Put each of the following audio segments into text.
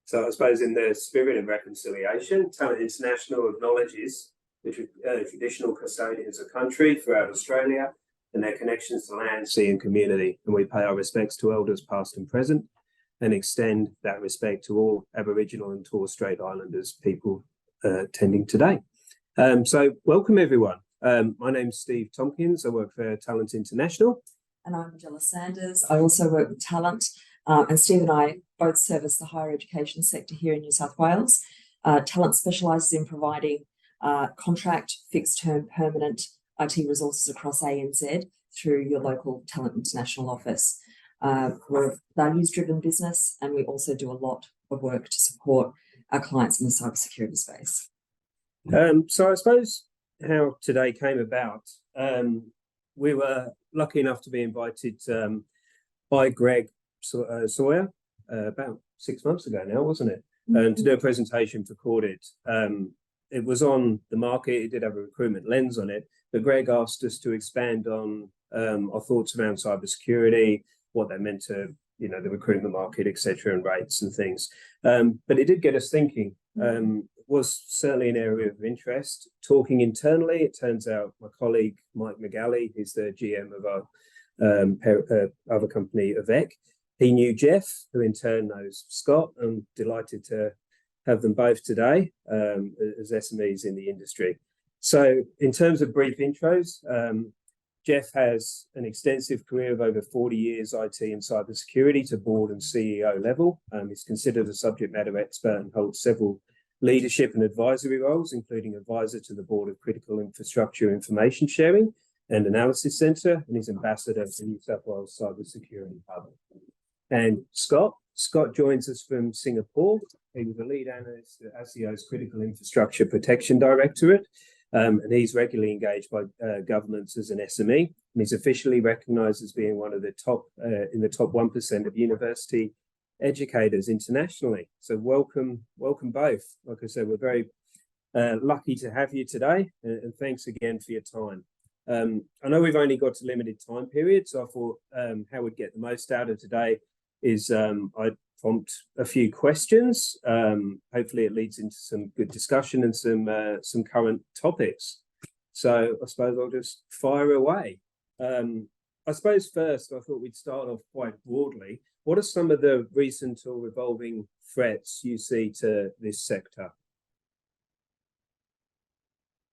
So I suppose in the spirit of reconciliation, Talent International acknowledges the traditional custodians of country throughout Australia and their connections to land, sea and community. And we pay our respects to elders past and present and extend that respect to all Aboriginal and Torres Strait Islanders people attending today. So welcome everyone. My name's Steve Tompkins. I work for Talent International. And I'm Angela Sanders. I also work with Talent. And Steve and I both service the higher education sector here in New South Wales. Talent specialises in providing contract, fixed-term, permanent IT resources across ANZ through your local Talent International office. We're a values-driven business, and we also do a lot of work to support our clients in the cybersecurity space. So I suppose how today came about, we were lucky enough to be invited by Greg Sawyer about 6 months ago now, wasn't it? To do a presentation for Corded. It was on the market. It did have a recruitment lens on it, but Greg asked us to expand on our thoughts around cybersecurity, what that meant to the recruitment market, etc., and rates and things. But it did get us thinking. Was certainly an area of interest. Talking internally, it turns out my colleague Mike McGalley, who's the GM of our other company, Avec, he knew Jeff, who in turn knows Scott. I'm delighted to have them both today as SMEs in the industry. So in terms of brief intros, Jeff has an extensive career of over 40 years IT and cybersecurity to board and CEO level. He's considered a subject matter expert and holds several leadership and advisory roles, including advisor to the Board of Critical Infrastructure Information Sharing and Analysis Centre, and he's ambassador to New South Wales Cybersecurity Hub. And Scott joins us from Singapore. He was a lead analyst at ASIO's Critical Infrastructure Protection Directorate, and he's regularly engaged by governments as an SME, and he's officially recognised as being one of the top in the top 1% of university educators internationally. So welcome both. Like I said, we're very lucky to have you today, and thanks again for your time. I know we've only got a limited time period, so I thought how we'd get the most out of today is I'd prompt a few questions. Hopefully it leads into some good discussion and some current topics. So I suppose I'll just fire away. I suppose first I thought we'd start off quite broadly. What are some of the recent or evolving threats you see to this sector?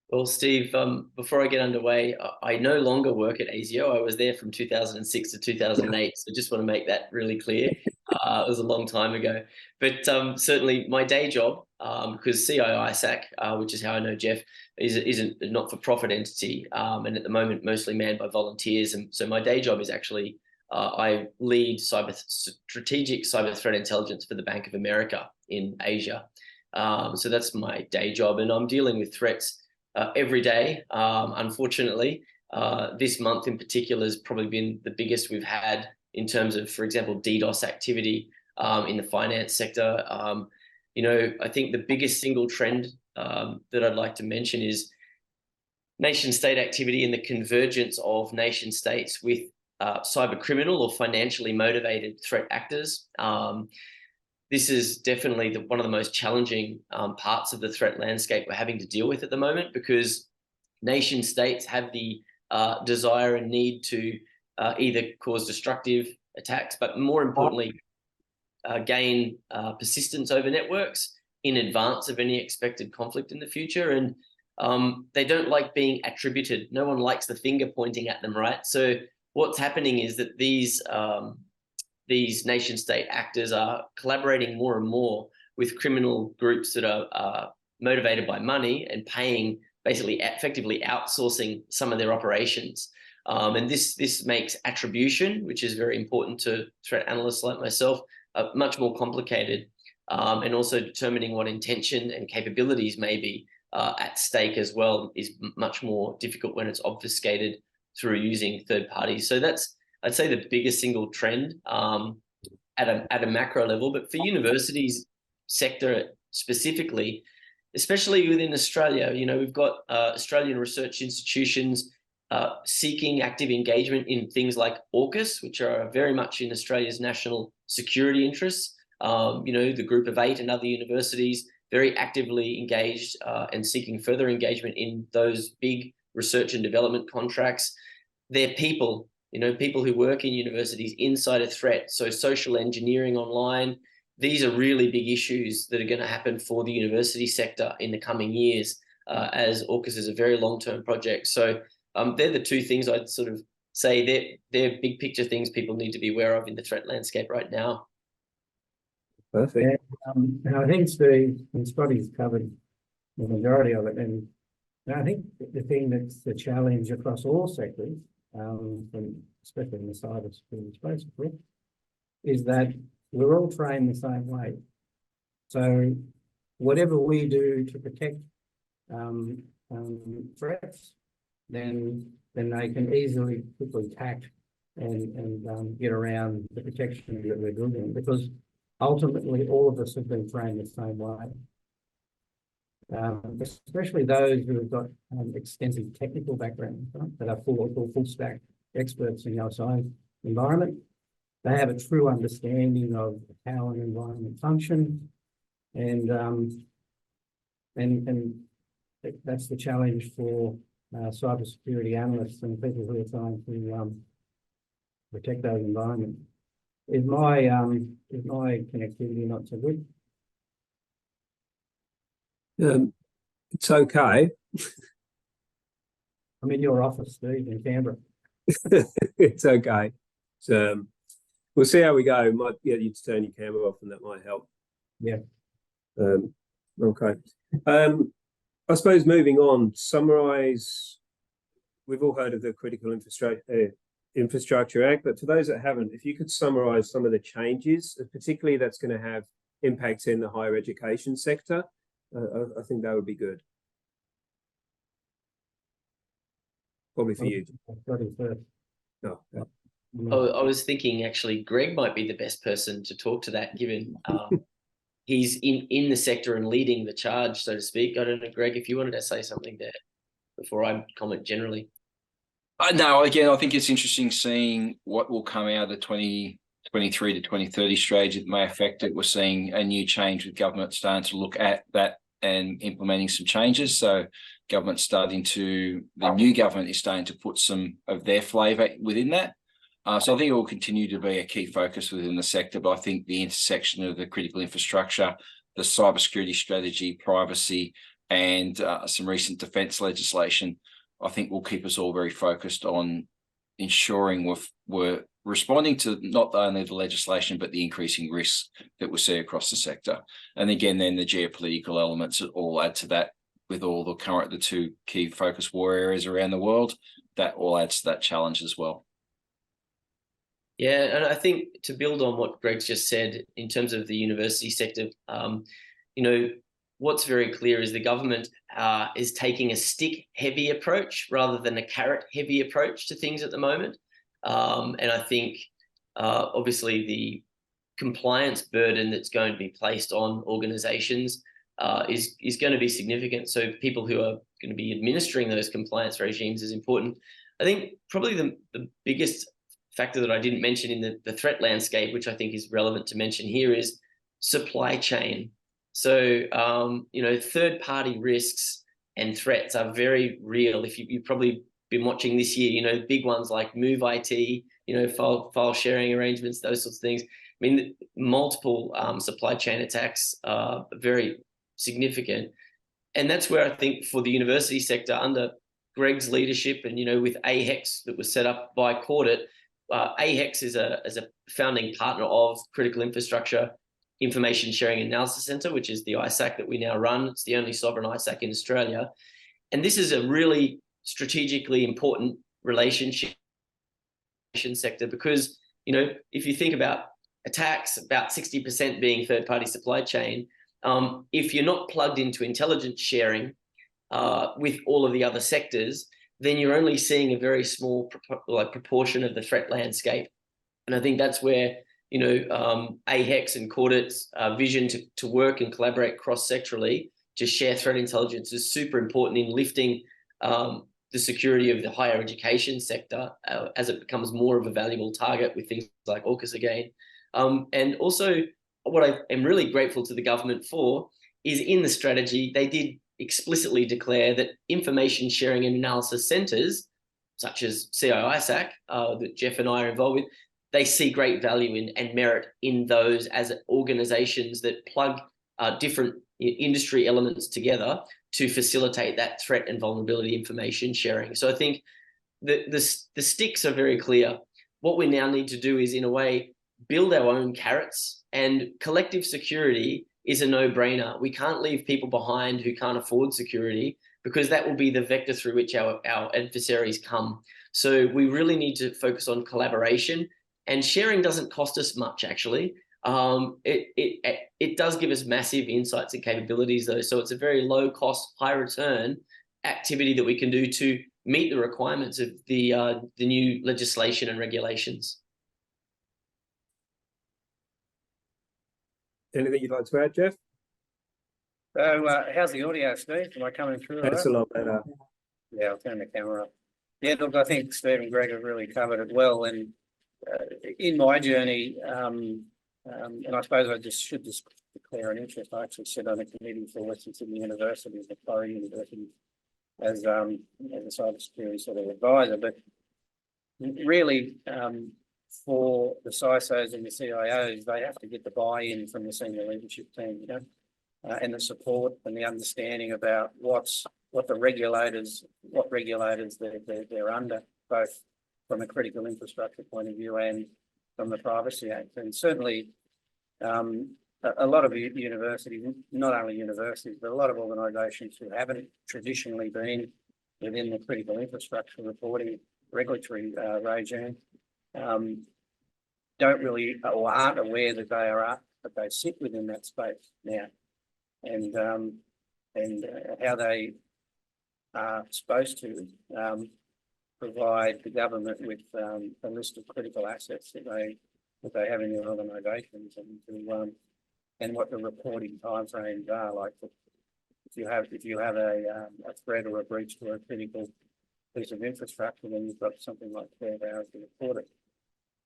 Well, Steve, before I get underway, I no longer work at ASIO. I was there from 2006 to 2008, so just want to make that really clear. It was a long time ago. But certainly my day job, because CIISAC, which is how I know Jeff, is a not-for-profit entity, and at the moment mostly manned by volunteers. And so my day job is actually, I lead strategic cyber threat intelligence for the Bank of America in Asia. So that's my day job, and I'm dealing with threats every day. Unfortunately, this month in particular has probably been the biggest we've had in terms of, for example, DDoS activity in the finance sector. I think the biggest single trend that I'd like to mention is nation-state activity and the convergence of nation-states with cyber criminal or financially motivated threat actors. This is definitely one of the most challenging parts of the threat landscape we're having to deal with at the moment, because nation states have the desire and need to either cause destructive attacks, but more importantly, gain persistence over networks in advance of any expected conflict in the future. And they don't like being attributed. No one likes the finger pointing at them, right? So what's happening is that these nation-state actors are collaborating more and more with criminal groups that are motivated by money and paying, basically effectively outsourcing some of their operations. And this makes attribution, which is very important to threat analysts like myself, much more complicated, and also determining what intention and capabilities may be at stake as well is much more difficult when it's obfuscated through using third parties. So that's, I'd say, the biggest single trend at a macro level. But for universities sector specifically, especially within Australia, we've got Australian research institutions seeking active engagement in things like AUKUS, which are very much in Australia's national security interests. the Group of 8 and other universities very actively engaged and seeking further engagement in those big research and development contracts. They're people, people who work in universities inside a threat. So social engineering online, these are really big issues that are going to happen for the university sector in the coming years, as AUKUS is a very long-term project. So they're the two things I'd sort of say they're big picture things people need to be aware of in the threat landscape right now. Perfect. And I think Steve and Scotty's covered the majority of it. And I think the thing that's the challenge across all sectors, especially in the cybersecurity space, is that we're all trained the same way. So whatever we do to protect threats, then they can easily quickly tack and get around the protection that we're building, because ultimately all of us have been trained the same way. Especially those who have got extensive technical backgrounds, right, that are full stack experts in our science environment. They have a true understanding of how an environment functions, and that's the challenge for cybersecurity analysts and people who are trying to protect those environments. Is my connectivity not so good? It's okay. I'm in your office, Steve, in Canberra. It's okay. So we'll see how we go. Might get you to turn your camera off, and that might help. Yeah. Okay. I suppose moving on, summarize. We've all heard of the Critical Infrastructure Act, but for those that haven't, if you could summarize some of the changes, particularly that's going to have impacts in the higher education sector, I think that would be good. Probably for you. No. I was thinking actually Greg might be the best person to talk to that, given he's in the sector and leading the charge, so to speak. I don't know, Greg, if you wanted to say something there before I comment generally. No, again, I think it's interesting seeing what will come out of the 2023 to 2030 strategy that may affect it. We're seeing a new change with government starting to look at that and implementing some changes. So the new government is starting to put some of their flavour within that. So I think it will continue to be a key focus within the sector, but I think the intersection of the critical infrastructure, the cybersecurity strategy, privacy, and some recent defence legislation, I think will keep us all very focused on ensuring we're responding to not only the legislation, but the increasing risks that we see across the sector. And again, then the geopolitical elements all add to that, with all the two key focus war areas around the world. That all adds to that challenge as well. Yeah, and I think to build on what Greg's just said in terms of the university sector, what's very clear is the government is taking a stick-heavy approach rather than a carrot-heavy approach to things at the moment. And I think, obviously, the compliance burden that's going to be placed on organisations is going to be significant. So people who are going to be administering those compliance regimes is important. I think probably the biggest factor that I didn't mention in the threat landscape, which I think is relevant to mention here, is supply chain. So, third-party risks and threats are very real. If you've probably been watching this year, big ones like Move IT, file sharing arrangements, those sorts of things. I mean, multiple supply chain attacks are very significant. And that's where I think for the university sector, under Greg's leadership and, with AHEX that was set up by Cordit, AHEX is a founding partner of Critical Infrastructure Information Sharing Analysis Centre, which is the ISAC that we now run. It's the only sovereign ISAC in Australia. And this is a really strategically important relationship sector because, if you think about attacks, about 60% being third-party supply chain, if you're not plugged into intelligence sharing with all of the other sectors, then you're only seeing a very small proportion of the threat landscape. And I think that's where AHEX and Cordit's vision to work and collaborate cross-sectorally to share threat intelligence is super important in lifting the security of the higher education sector as it becomes more of a valuable target with things like AUKUS again. And also what I am really grateful to the government for is in the strategy, they did explicitly declare that information sharing and analysis centres, such as CISAC, that Jeff and I are involved with, they see great value in and merit in those as organisations that plug different industry elements together to facilitate that threat and vulnerability information sharing. So I think the sticks are very clear. What we now need to do is, in a way, build our own carrots, and collective security is a no-brainer. We can't leave people behind who can't afford security, because that will be the vector through which our adversaries come. So we really need to focus on collaboration, and sharing doesn't cost us much, actually. It does give us massive insights and capabilities, though. So it's a very low cost, high return activity that we can do to meet the requirements of the new legislation and regulations. Anything you'd like to add, Jeff? So, how's the audio, Steve? Am I coming through? That's a lot better. Yeah, I'll turn the camera up. Yeah, look, I think Steve and Greg have really covered it well. And in my journey, and I suppose I should declare an interest. I actually sit on a committee for Western Sydney University, Macquarie University, as a cybersecurity sort of advisor. But really, for the CISOs and the CIOs, they have to get the buy-in from the senior leadership team, you know, and the support and the understanding about what regulators they're under, both from a critical infrastructure point of view and from the Privacy Act. And certainly a lot of universities, not only universities, but a lot of organisations who haven't traditionally been within the critical infrastructure reporting regulatory regime, don't really or aren't aware that they sit within that space now, and how they are supposed to provide the government with a list of critical assets that they have in their organisations, and what the reporting timeframes are. Like, if you have a threat or a breach to a critical piece of infrastructure, then you've got something like 12 hours to report it.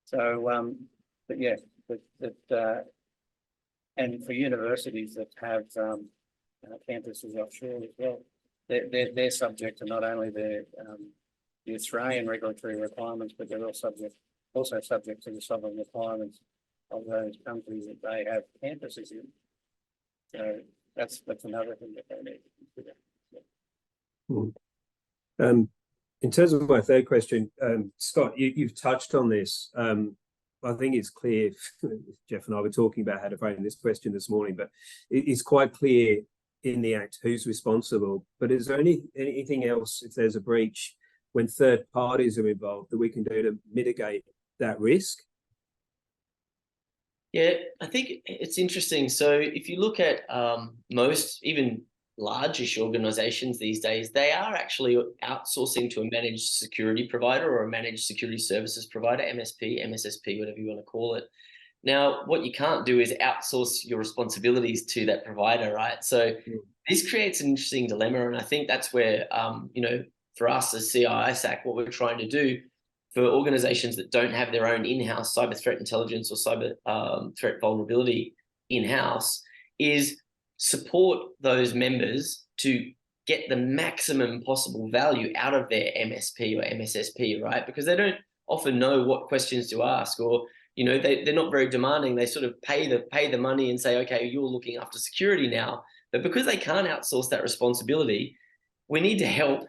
So, but yeah, and for universities that have campuses offshore as well, they're subject to not only the Australian regulatory requirements, but they're also subject to the sovereign requirements of those countries that they have campuses in. So that's another thing that they need to consider. In terms of my third question, Scott, you've touched on this. I think it's clear, Jeff and I were talking about how to frame this question this morning, but it's quite clear in the Act who's responsible. But is there anything else, if there's a breach, when third parties are involved, that we can do to mitigate that risk? Yeah, I think it's interesting. So if you look at most, even largish organizations these days, they are actually outsourcing to a managed security provider or a managed security services provider, MSP, MSSP, whatever you want to call it. Now, what you can't do is outsource your responsibilities to that provider, right? So this creates an interesting dilemma. And I think that's where, for us as CISAC, what we're trying to do for organizations that don't have their own in-house cyber threat intelligence or cyber threat vulnerability in-house is support those members to get the maximum possible value out of their MSP or MSSP, right? Because they don't often know what questions to ask, or they're not very demanding. They sort of pay the money and say, okay, you're looking after security now. But because they can't outsource that responsibility, we need to help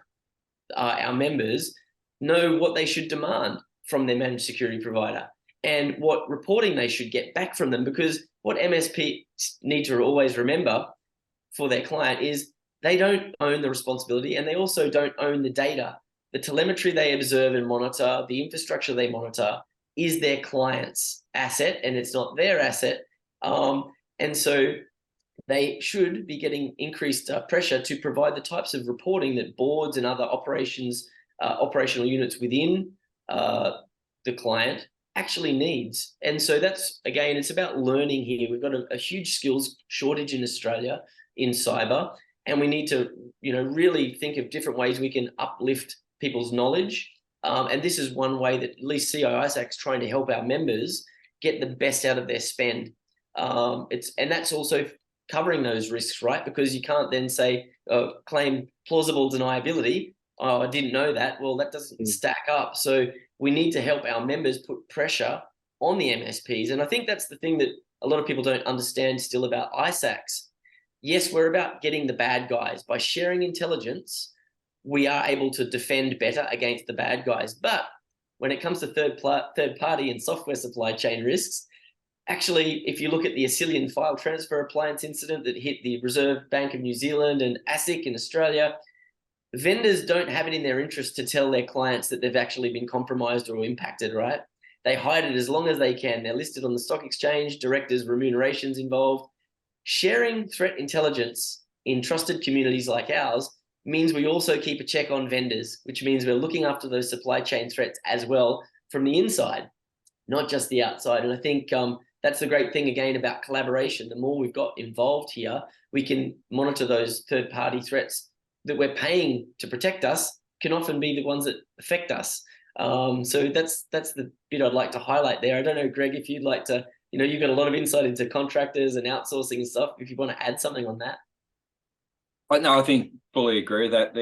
our members know what they should demand from their managed security provider and what reporting they should get back from them. Because what MSPs need to always remember for their client is they don't own the responsibility, and they also don't own the data. The telemetry they observe and monitor, the infrastructure they monitor, is their client's asset, and it's not their asset. And so they should be getting increased pressure to provide the types of reporting that boards and other operational units within the client actually needs. And so that's, again, it's about learning here. We've got a huge skills shortage in Australia in cyber, and we need to, really think of different ways we can uplift people's knowledge. And this is one way that at least CISAC is trying to help our members get the best out of their spend. And that's also covering those risks, right? Because you can't then say, claim plausible deniability. Oh, I didn't know that. Well, that doesn't stack up. So we need to help our members put pressure on the MSPs. And I think that's the thing that a lot of people don't understand still about ISACs. Yes, we're about getting the bad guys. By sharing intelligence, we are able to defend better against the bad guys. But when it comes to third party and software supply chain risks, actually, if you look at the Australian file transfer appliance incident that hit the Reserve Bank of New Zealand and ASIC in Australia, vendors don't have it in their interest to tell their clients that they've actually been compromised or impacted, right? They hide it as long as they can. They're listed on the stock exchange, directors' remunerations involved. Sharing threat intelligence in trusted communities like ours means we also keep a check on vendors, which means we're looking after those supply chain threats as well from the inside, not just the outside. And I think that's the great thing, again, about collaboration. The more we've got involved here, we can monitor those third-party threats that we're paying to protect us, can often be the ones that affect us. So that's the bit I'd like to highlight there. I don't know, Greg, if you'd like to, you've got a lot of insight into contractors and outsourcing and stuff, if you want to add something on that. No, I think fully agree with that.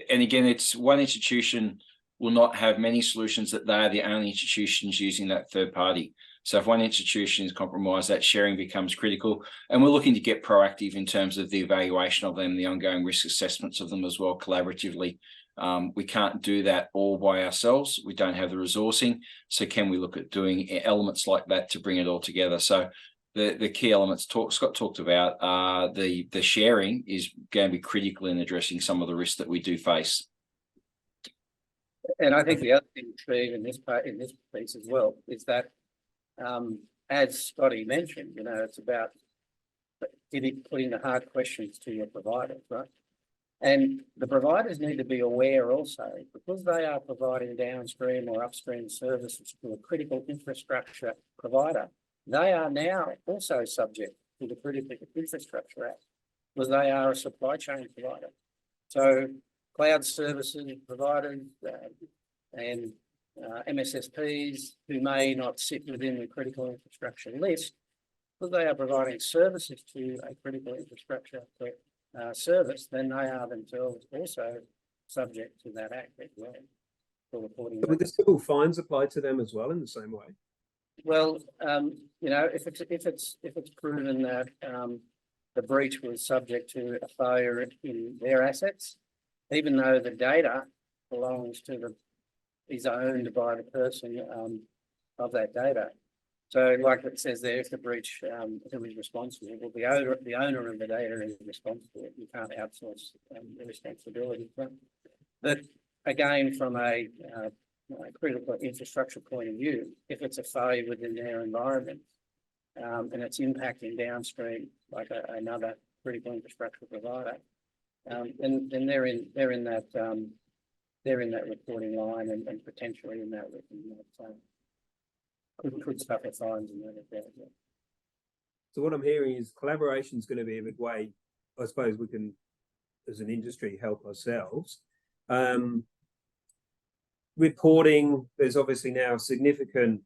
And again, it's one institution will not have many solutions that they are the only institutions using that third party. So if one institution is compromised, that sharing becomes critical. And we're looking to get proactive in terms of the evaluation of them, the ongoing risk assessments of them as well, collaboratively. We can't do that all by ourselves. We don't have the resourcing. So can we look at doing elements like that to bring it all together? So the key elements Scott talked about, the sharing is going to be critical in addressing some of the risks that we do face. And I think the other thing, Steve, in this piece as well, is that as Scotty mentioned, it's about putting the hard questions to your providers, right? And the providers need to be aware also, because they are providing downstream or upstream services to a critical infrastructure provider, they are now also subject to the Critical Infrastructure Act, because they are a supply chain provider. So cloud services providers and MSSPs who may not sit within the critical infrastructure list, because they are providing services to a critical infrastructure service, then they are themselves also subject to that act as well. For reporting. Would the civil fines apply to them as well in the same way? Well, if it's proven that the breach was subject to a failure in their assets, even though the data belongs to is owned by the person of that data. So, like it says there, if the breach, who is responsible? Well, the owner of the data is responsible. You can't outsource the responsibility. But again, from a critical infrastructure point of view, if it's a failure within their environment and it's impacting downstream, like another critical infrastructure provider, then they're in that reporting line and potentially in that could suffer fines and that. So what I'm hearing is collaboration is going to be a big way. I suppose we can, as an industry, help ourselves. Reporting, there's obviously now significant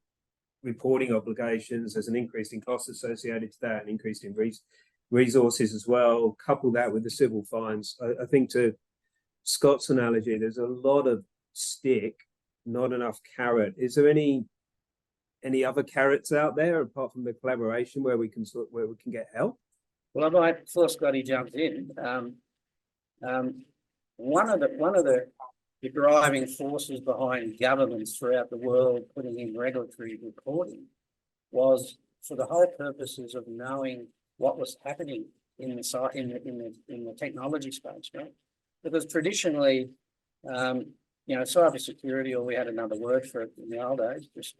reporting obligations. There's an increase in costs associated to that, an increase in resources as well. Couple that with the civil fines. I think, to Scott's analogy, there's a lot of stick, not enough carrot. Is there any other carrots out there apart from the collaboration where we can get help? Well, I might, before Scotty jumps in, one of the driving forces behind governments throughout the world putting in regulatory reporting was for the whole purposes of knowing what was happening in the technology space, right? Because traditionally, cybersecurity, or we had another word for it in the old days, just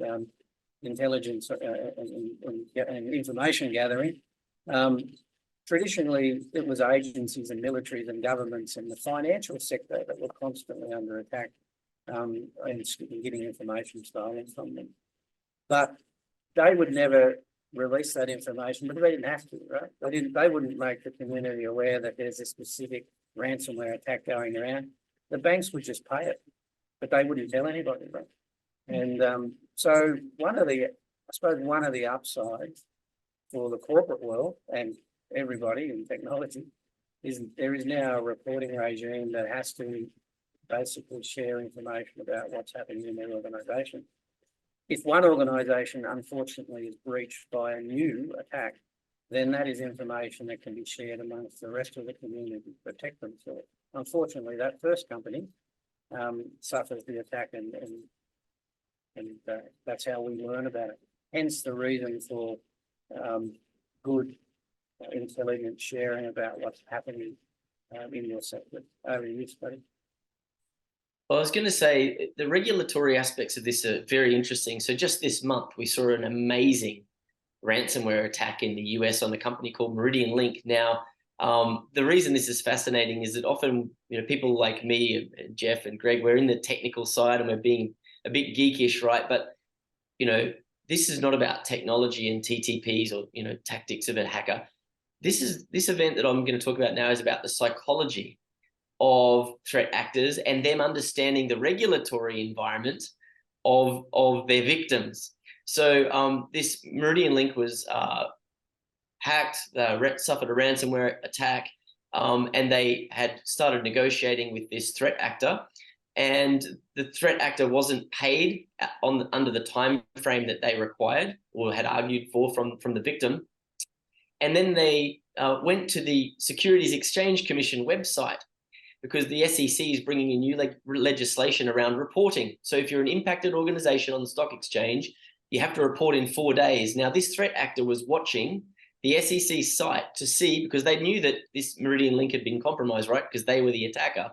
intelligence and information gathering. Traditionally, it was agencies and militaries and governments and the financial sector that were constantly under attack and getting information stolen from them. But they would never release that information, but they didn't have to, right? They wouldn't make the community aware that there's a specific ransomware attack going around. The banks would just pay it, but they wouldn't tell anybody, right? And so one of the upsides for the corporate world and everybody in technology is there is now a reporting regime that has to basically share information about what's happening in their organisation. If one organisation unfortunately is breached by a new attack, then that is information that can be shared amongst the rest of the community to protect themselves. Unfortunately, that first company suffers the attack, and that's how we learn about it. Hence the reason for good intelligent sharing about what's happening in your sector. Over to you, Scotty. Well, I was going to say the regulatory aspects of this are very interesting. So just this month, we saw an amazing ransomware attack in the US on a company called Meridian Link. Now, the reason this is fascinating is that often, people like me and Jeff and Greg, we're in the technical side and we're being a bit geekish, right? But, this is not about technology and TTPs or, tactics of a hacker. This event that I'm going to talk about now is about the psychology of threat actors and them understanding the regulatory environment of their victims. So this Meridian Link was hacked, suffered a ransomware attack, and they had started negotiating with this threat actor, and the threat actor wasn't paid under the time frame that they required or had argued for from the victim. And then they went to the Securities Exchange Commission website, because the SEC is bringing in new legislation around reporting. So if you're an impacted organization on the stock exchange, you have to report in 4 days. Now, this threat actor was watching the SEC site to see, because they knew that this Meridian Link had been compromised, right? Because they were the attacker.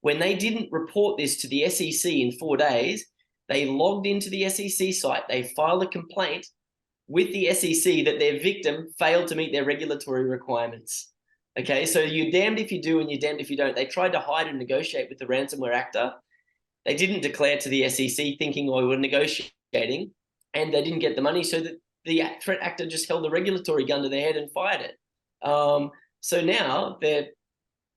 When they didn't report this to the SEC in 4 days, they logged into the SEC site, they filed a complaint with the SEC that their victim failed to meet their regulatory requirements. Okay, so you're damned if you do and you're damned if you don't. They tried to hide and negotiate with the ransomware actor. They didn't declare to the SEC thinking, oh, we're negotiating, and they didn't get the money, so that the threat actor just held the regulatory gun to their head and fired it. So now they're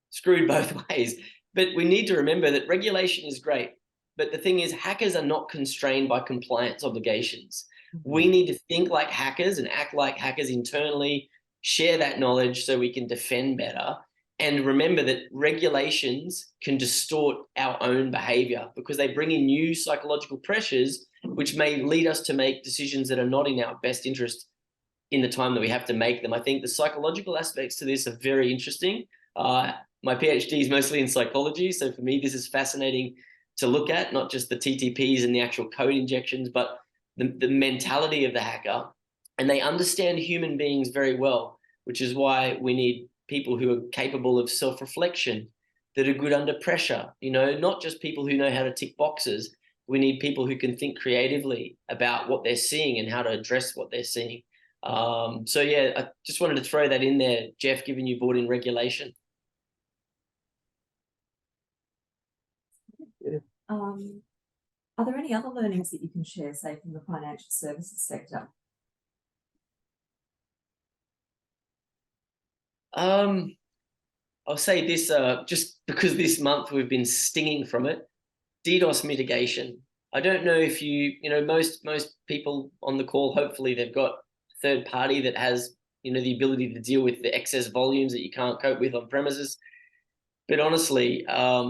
screwed both ways. But we need to remember that regulation is great, but the thing is, hackers are not constrained by compliance obligations. We need to think like hackers and act like hackers internally, share that knowledge so we can defend better. And remember that regulations can distort our own behavior because they bring in new psychological pressures, which may lead us to make decisions that are not in our best interest in the time that we have to make them. I think the psychological aspects to this are very interesting. My PhD is mostly in psychology, so for me, this is fascinating to look at, not just the TTPs and the actual code injections, but the mentality of the hacker. And they understand human beings very well, which is why we need people who are capable of self-reflection, that are good under pressure, not just people who know how to tick boxes. We need people who can think creatively about what they're seeing and how to address what they're seeing. So yeah, I just wanted to throw that in there, Jeff, given you brought in regulation. Are there any other learnings that you can share, say, from the financial services sector? I'll say this, just because this month we've been stinging from it, DDoS mitigation. I don't know if most people on the call, hopefully they've got a third party that has, the ability to deal with the excess volumes that you can't cope with on premises. But honestly, I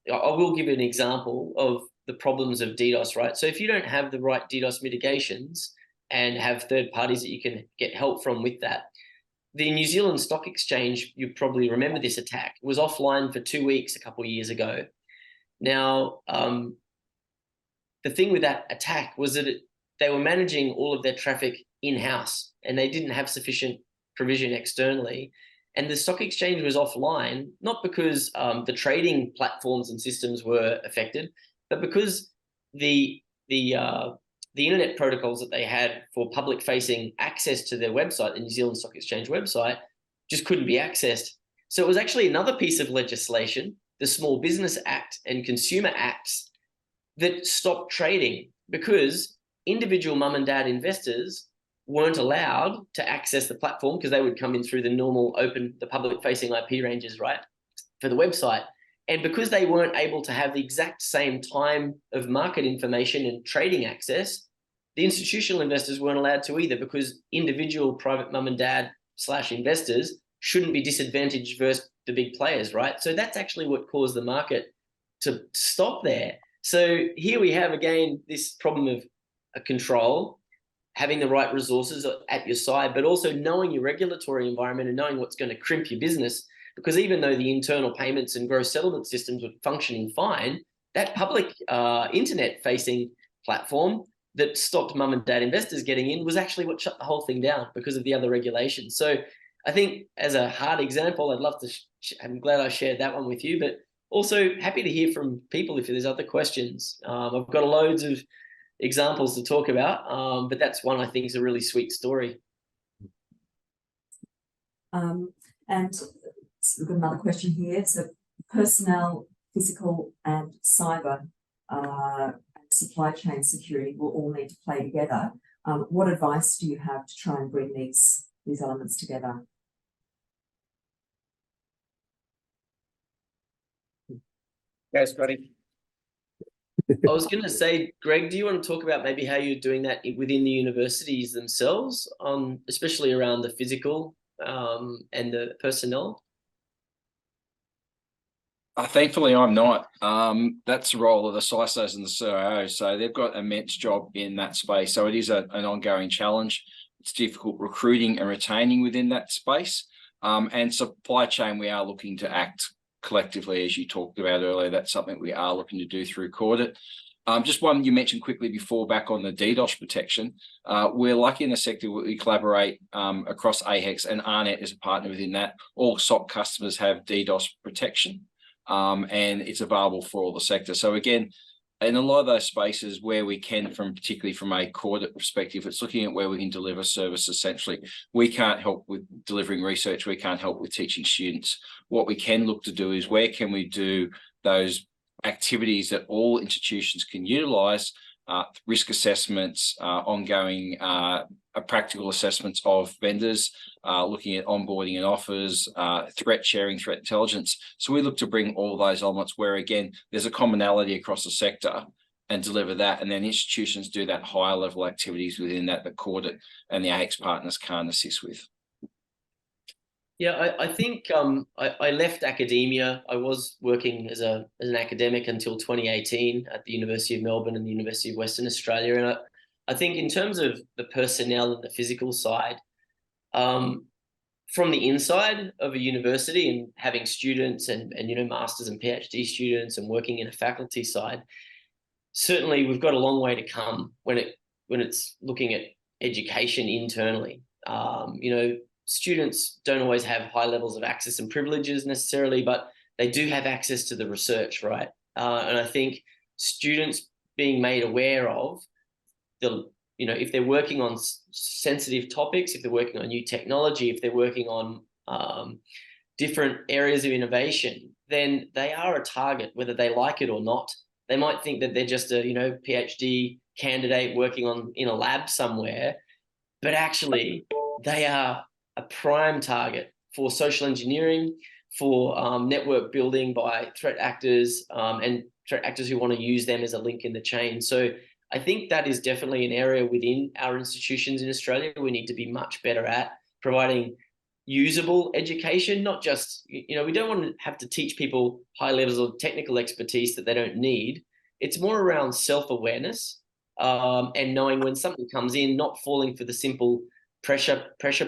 will give you an example of the problems of DDoS, right? So if you don't have the right DDoS mitigations and have third parties that you can get help from with that, the New Zealand Stock Exchange, you probably remember this attack, was offline for 2 weeks a couple of years ago. Now, the thing with that attack was that they were managing all of their traffic in-house and they didn't have sufficient provision externally. And the stock exchange was offline, not because the trading platforms and systems were affected, but because the internet protocols that they had for public-facing access to their website, the New Zealand Stock Exchange website, just couldn't be accessed. So it was actually another piece of legislation, the Small Business Act and Consumer Acts, that stopped trading because individual mum and dad investors weren't allowed to access the platform because they would come in through the normal the public-facing IP ranges, right, for the website. And because they weren't able to have the exact same time of market information and trading access, the institutional investors weren't allowed to either, because individual private mum and dad / investors shouldn't be disadvantaged versus the big players, right? So that's actually what caused the market to stop there. So here we have, again, this problem of a control, having the right resources at your side, but also knowing your regulatory environment and knowing what's going to crimp your business. Because even though the internal payments and gross settlement systems were functioning fine, that public internet-facing platform that stopped mum and dad investors getting in was actually what shut the whole thing down because of the other regulations. So I think as a hard example, I'd love to, I'm glad I shared that one with you, but also happy to hear from people if there's other questions. I've got loads of examples to talk about, but that's one I think is a really sweet story. And we've got another question here. So personnel, physical and cyber and supply chain security will all need to play together. What advice do you have to try and bring these elements together? Go, Scotty. I was going to say, Greg, do you want to talk about maybe how you're doing that within the universities themselves, especially around the physical and the personnel? Thankfully, I'm not. That's the role of the CISOs and the CIOs. So they've got an immense job in that space. So it is an ongoing challenge. It's difficult recruiting and retaining within that space. And supply chain, we are looking to act collectively, as you talked about earlier. That's something we are looking to do through Cordit. Just one you mentioned quickly before, back on the DDoS protection. We're lucky in the sector we collaborate across AHEX, and ARNet is a partner within that. All SOC customers have DDoS protection, and it's available for all the sector. So again, in a lot of those spaces where we can, particularly from a Cordit perspective, it's looking at where we can deliver service. Essentially, we can't help with delivering research. We can't help with teaching students. What we can look to do is where can we do those activities that all institutions can utilize, risk assessments, ongoing practical assessments of vendors, looking at onboarding and offers, threat sharing, threat intelligence. So we look to bring all those elements where, again, there's a commonality across the sector and deliver that. And then institutions do that higher level activities within that Cordit and the AHEX partners can't assist with. Yeah, I think I left academia. I was working as an academic until 2018 at the University of Melbourne and the University of Western Australia. And I think in terms of the personnel and the physical side, from the inside of a university and having students and masters and PhD students and working in a faculty side, certainly we've got a long way to come when it's looking at education internally. Students don't always have high levels of access and privileges necessarily, but they do have access to the research, right? And I think students being made aware of if they're working on sensitive topics, if they're working on new technology, if they're working on different areas of innovation, then they are a target, whether they like it or not. They might think that they're just a PhD candidate working in a lab somewhere, but actually they are a prime target for social engineering, for network building by threat actors and threat actors who want to use them as a link in the chain. So I think that is definitely an area within our institutions in Australia we need to be much better at, providing usable education, not just, we don't want to have to teach people high levels of technical expertise that they don't need. It's more around self-awareness and knowing when something comes in, not falling for the simple pressure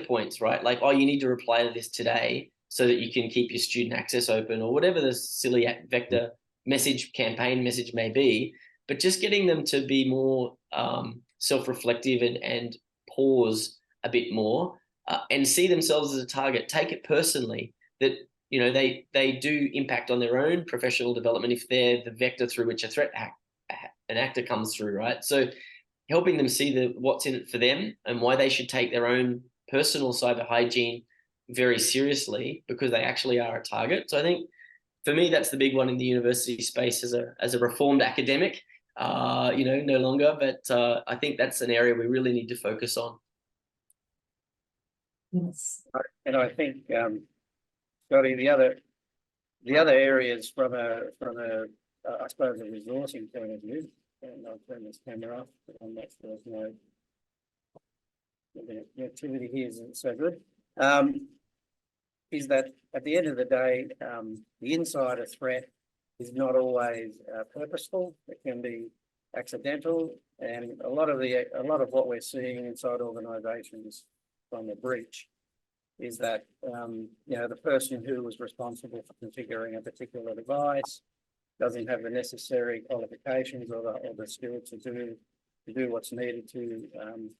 points, right? Like, you need to reply to this today so that you can keep your student access open, or whatever the silly vector campaign message may be, but just getting them to be more self-reflective and pause a bit more and see themselves as a target, take it personally that, they do impact on their own professional development if they're the vector through which an actor comes through, right? So helping them see what's in it for them and why they should take their own personal cyber hygiene very seriously, because they actually are a target. So I think for me, that's the big one in the university space as a reformed academic, no longer, but I think that's an area we really need to focus on. Yes. And I think, Scotty, the other areas from a I suppose a resourcing point of view, and I'll turn this camera off, but I'm not sure there's no the activity here isn't so good. Is that at the end of the day, the insider threat is not always purposeful. It can be accidental, and a lot of what we're seeing inside organisations from the breach is that the person who was responsible for configuring a particular device doesn't have the necessary qualifications or the skill to do what's needed to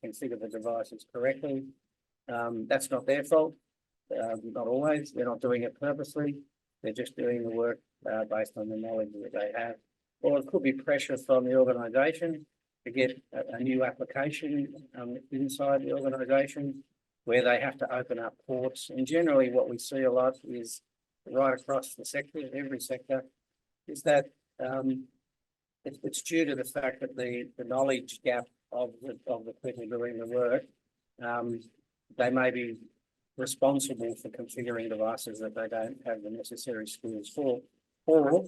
configure the devices correctly. That's not their fault. Not always. They're not doing it purposely. They're just doing the work based on the knowledge that they have. Or it could be pressure from the organisation to get a new application inside the organisation where they have to open up ports. And generally what we see a lot is right across the sector, every sector, is that it's due to the fact that the knowledge gap of the people doing the work, they may be responsible for configuring devices that they don't have the necessary skills for, or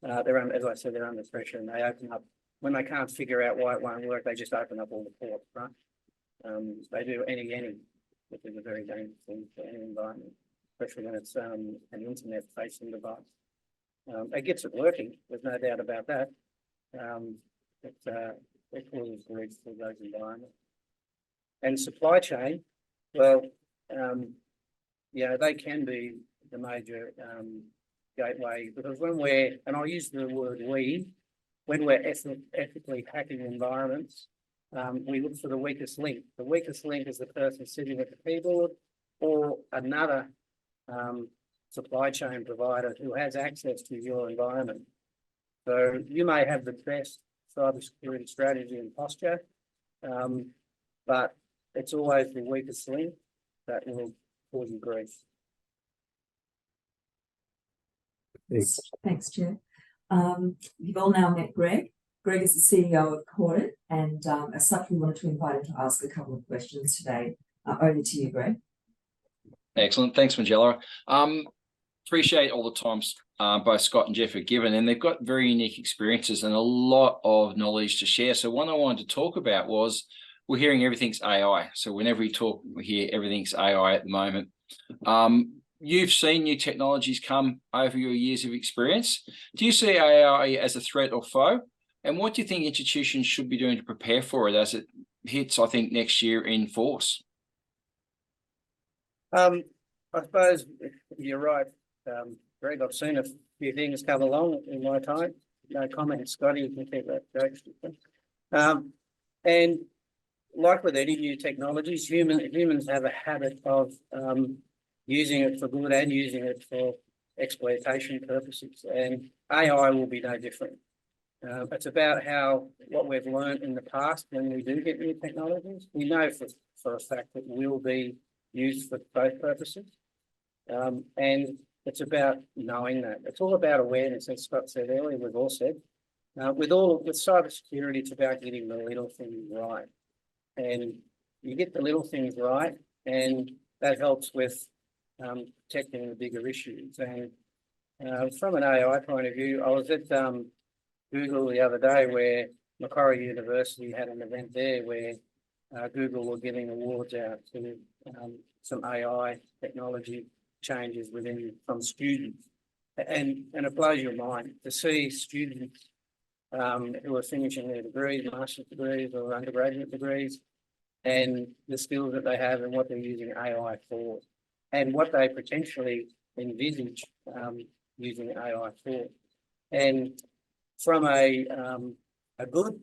as I said, they're under pressure and they open up, when they can't figure out why it won't work, they just open up all the ports, right? They do any, which is a very dangerous thing for any environment, especially when it's an internet-facing device. It gets it working, there's no doubt about that. It causes grief for those environments. And supply chain, well, they can be the major gateway, because and I'll use the word when we're ethically hacking environments, we look for the weakest link. The weakest link is the person sitting at the keyboard or another supply chain provider who has access to your environment. So you may have the best cybersecurity strategy and posture, but it's always the weakest link that will cause you grief. Thanks, Chair. You've all now met Greg. Greg is the CEO of Corded, and as such, we wanted to invite him to ask a couple of questions today. Over to you, Greg. Excellent. Thanks, Magella. Appreciate all the times both Scott and Jeff have given, and they've got very unique experiences and a lot of knowledge to share. So one I wanted to talk about was we're hearing everything's AI. So whenever we talk, we hear everything's AI at the moment. You've seen new technologies come over your years of experience. Do you see AI as a threat or foe? And what do you think institutions should be doing to prepare for it as it hits, I think, next year in force? I suppose you're right, Greg. I've seen a few things come along in my time. No comment, Scotty, you can keep that joke. And like with any new technologies, humans have a habit of using it for good and using it for exploitation purposes, and AI will be no different. It's about what we've learned in the past when we do get new technologies. We know for a fact that will be used for both purposes, and it's about knowing that. It's all about awareness, as Scott said earlier. We've all said with cybersecurity, it's about getting the little things right, and you get the little things right, and that helps with protecting the bigger issues. And from an AI point of view, I was at Google the other day, where Macquarie University had an event there where Google were giving awards out to some AI technology changes from students, and it blows your mind to see students who are finishing their degrees, master's degrees or undergraduate degrees, and the skills that they have and what they're using AI for, and what they potentially envisage using AI for. And from a good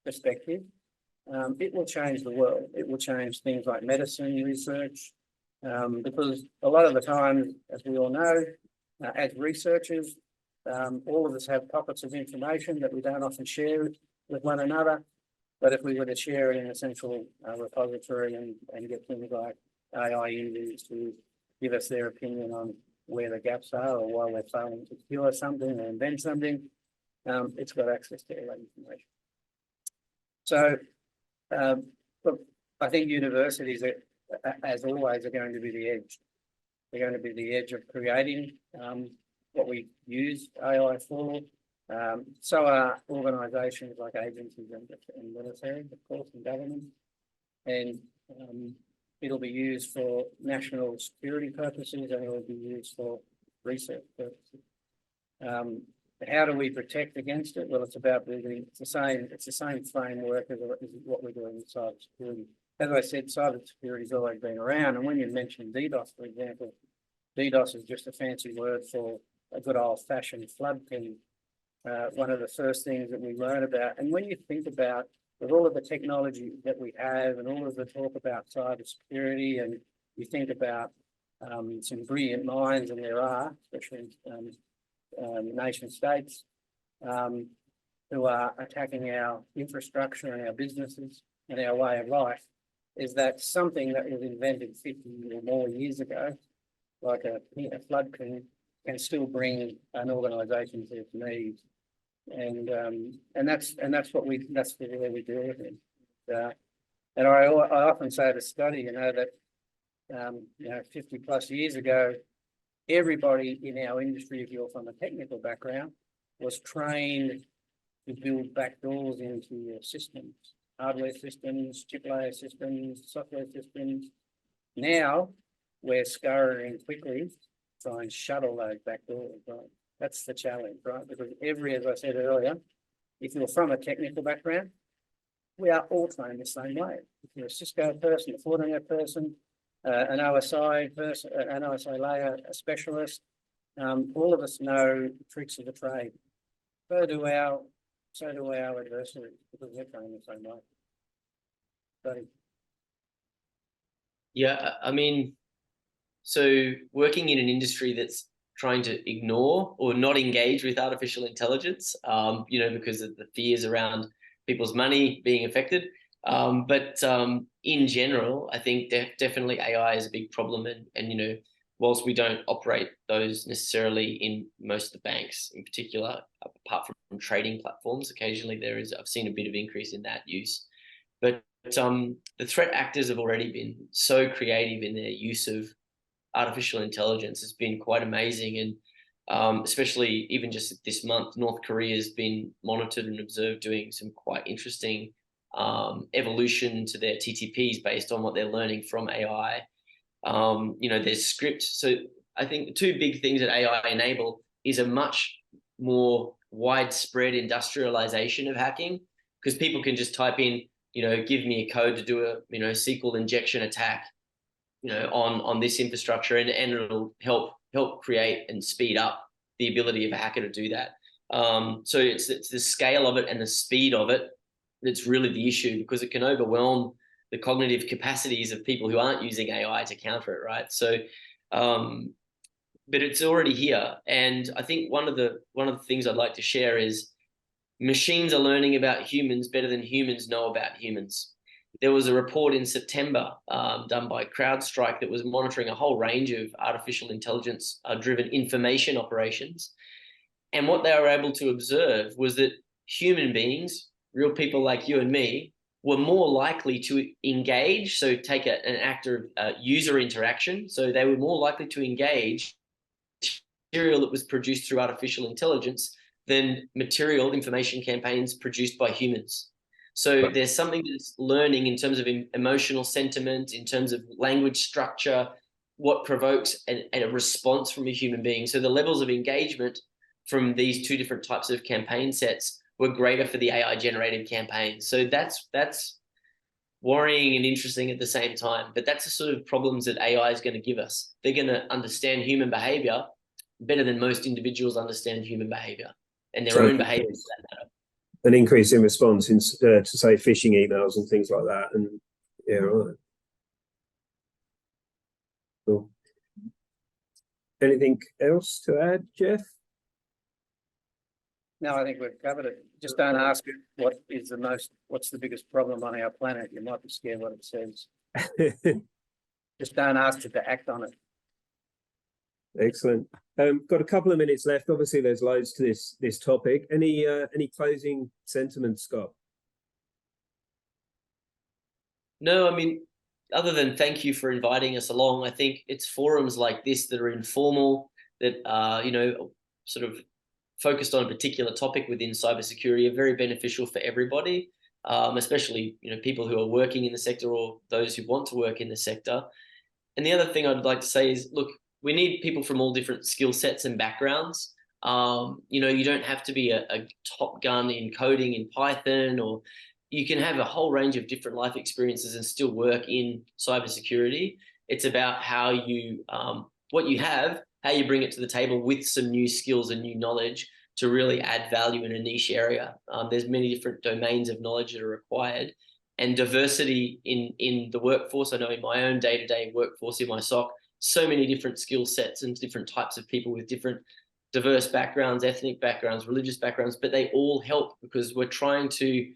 perspective, it will change the world. It will change things like medicine research, because a lot of the time, as we all know, as researchers, all of us have pockets of information that we don't often share with one another. But if we were to share it in a central repository and get things like AI users to give us their opinion on where the gaps are or why we're failing to cure something or invent something, it's got access to all that information. So, look, I think universities, as always, are going to be the edge. They're going to be the edge of creating what we use AI for, So are organisations like agencies and military, of course, and government. And it'll be used for national security purposes, and it'll be used for research purposes. How do we protect against it? Well, it's about building. It's the same framework as what we're doing in cybersecurity. As I said, cybersecurity's always been around. And when you mentioned DDoS, for example, DDoS is just a fancy word for a good old-fashioned flood ping. One of the first things that we learn about, and when you think about with all of the technology that we have and all of the talk about cybersecurity, and you think about some brilliant minds, and there are, especially nation states, who are attacking our infrastructure and our businesses and our way of life, is that something that was invented 50 or more years ago, like a flood ping, can still bring an organisation to its knees, and that's the way we deal with it. And I often say to study, that 50 plus years ago, everybody in our industry, if you're from a technical background, was trained to build backdoors into your systems, hardware systems, chip layer systems, software systems. Now we're scurrying quickly to try and shuttle those backdoors, right? That's the challenge, right? Because as I said earlier, if you're from a technical background, we are all trained the same way. If you're a Cisco person, a Fortinet person, an OSI person, an OSI layer, a specialist, all of us know the tricks of the trade. So do our adversaries, because they're trained the same way. So, Yeah, I mean, so working in an industry that's trying to ignore or not engage with artificial intelligence, because of the fears around people's money being affected. But in general, I think definitely AI is a big problem. And whilst we don't operate those necessarily in most of the banks in particular, apart from trading platforms, occasionally I've seen a bit of increase in that use. But the threat actors have already been so creative in their use of artificial intelligence. It's been quite amazing. And especially even just this month, North Korea has been monitored and observed doing some quite interesting evolution to their TTPs based on what they're learning from AI. Their script. So I think the two big things that AI enable is a much more widespread industrialization of hacking, because people can just type in, give me a code to do a, SQL injection attack, on this infrastructure, and it'll help create and speed up the ability of a hacker to do that. So it's the scale of it and the speed of it that's really the issue, because it can overwhelm the cognitive capacities of people who aren't using AI to counter it, right? So, but it's already here, and I think one of the things I'd like to share is machines are learning about humans better than humans know about humans. There was a report in September done by CrowdStrike that was monitoring a whole range of artificial intelligence driven information operations. And what they were able to observe was that human beings, real people like you and me, were more likely to engage. So take an actor user interaction. So they were more likely to engage material that was produced through artificial intelligence than material information campaigns produced by humans. So there's something that's learning in terms of emotional sentiment, in terms of language structure, what provokes a response from a human being. So the levels of engagement from these two different types of campaign sets were greater for the AI generated campaigns. So that's worrying and interesting at the same time. But that's the sort of problems that AI is going to give us. They're going to understand human behavior better than most individuals understand human behavior and their own behavior for that matter. An increase in response in to say phishing emails and things like that. And yeah, right. Cool. Anything else to add, Jeff? No, I think we've covered it. Just don't ask it what's the biggest problem on our planet. You might be scared what it says. Just don't ask it to act on it. Excellent. Got a couple of minutes left. Obviously, there's loads to this topic. Any closing sentiments, Scott? No, I mean, other than thank you for inviting us along. I think it's forums like this that are informal, that sort of focused on a particular topic within cybersecurity are very beneficial for everybody, especially people who are working in the sector or those who want to work in the sector. And the other thing I'd like to say is, look, we need people from all different skill sets and backgrounds. You don't have to be a top gun in coding in Python, or you can have a whole range of different life experiences and still work in cybersecurity. It's about how you, what you have, how you bring it to the table with some new skills and new knowledge to really add value in a niche area. There's many different domains of knowledge that are required, and diversity in the workforce. I know in my own day-to-day workforce in my SOC, so many different skill sets and different types of people with different diverse backgrounds, ethnic backgrounds, religious backgrounds, but they all help because we're trying to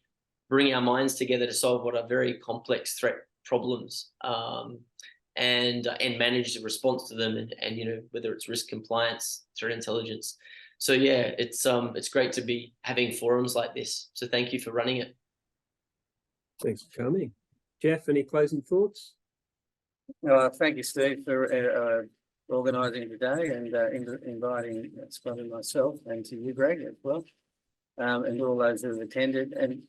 bring our minds together to solve what are very complex threat problems, and manage the response to them, and whether it's risk compliance, threat intelligence. So yeah, it's great to be having forums like this. So thank you for running it. Thanks for coming. Jeff, any closing thoughts? Thank you, Steve, for organising today and inviting Scott and myself, and to you, Greg, as well, and all those who have attended. And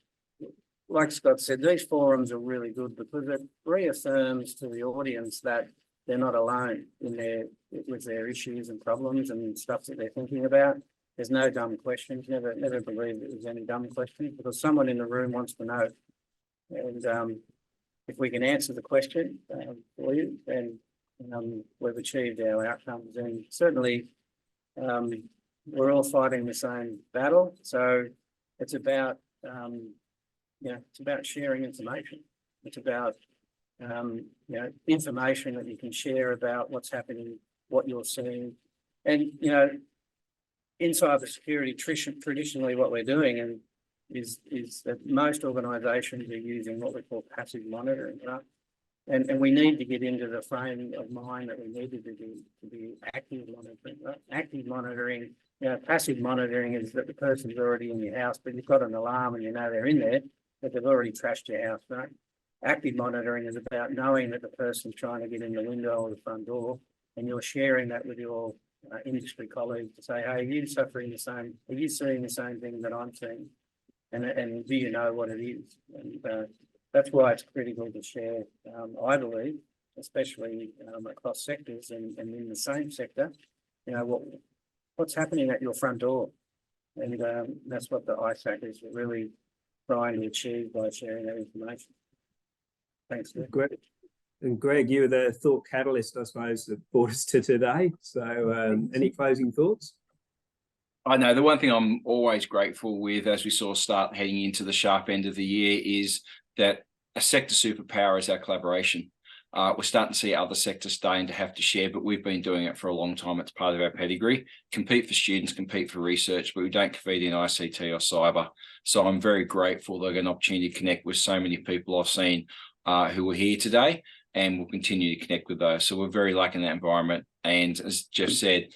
like Scott said, these forums are really good because it reaffirms to the audience that they're not alone with their issues and problems and stuff that they're thinking about. There's no dumb questions. Never believe that there's any dumb questions, because someone in the room wants to know. And if we can answer the question for you, then we've achieved our outcomes. And certainly we're all fighting the same battle. So it's about it's about sharing information. It's about information that you can share about what's happening, what you're seeing. And in cybersecurity, traditionally what we're doing is that most organisations are using what we call passive monitoring, right? And we need to get into the frame of mind that we needed to be active monitoring, right? Active monitoring, passive monitoring is that the person's already in your house, but you've got an alarm and they're in there, but they've already trashed your house, right? Active monitoring is about knowing that the person's trying to get in the window or the front door, and you're sharing that with your industry colleagues to say, hey, are you seeing the same thing that I'm seeing? And do you know what it is? And that's why it's critical to share, I believe, especially across sectors and in the same sector, what's happening at your front door. And that's what the ISAC is really trying to achieve by sharing that information. Thanks, Greg. Great. And Greg, you were the thought catalyst, I suppose, that brought us to today. So any closing thoughts? I know the one thing I'm always grateful with, as we sort of start heading into the sharp end of the year, is that a sector superpower is our collaboration. We're starting to see other sectors starting to have to share, but we've been doing it for a long time. It's part of our pedigree. Compete for students, compete for research, but we don't compete in ICT or cyber. So I'm very grateful that I got an opportunity to connect with so many people I've seen who are here today, and we'll continue to connect with those. So we're very lucky in that environment. And as Jeff said,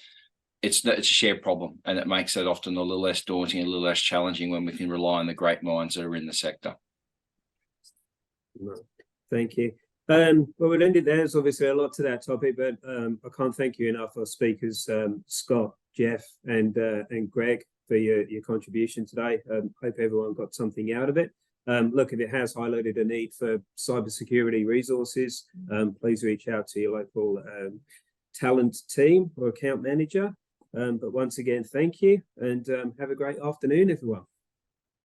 it's a shared problem, and it makes it often a little less daunting, a little less challenging when we can rely on the great minds that are in the sector. Thank you. Well, we'll end it there. There's obviously a lot to that topic, but I can't thank you enough, our speakers, Scott, Jeff, and Greg, for your contribution today. Hope everyone got something out of it. Look, if it has highlighted a need for cybersecurity resources, please reach out to your local talent team or account manager. But once again, thank you, and have a great afternoon, everyone.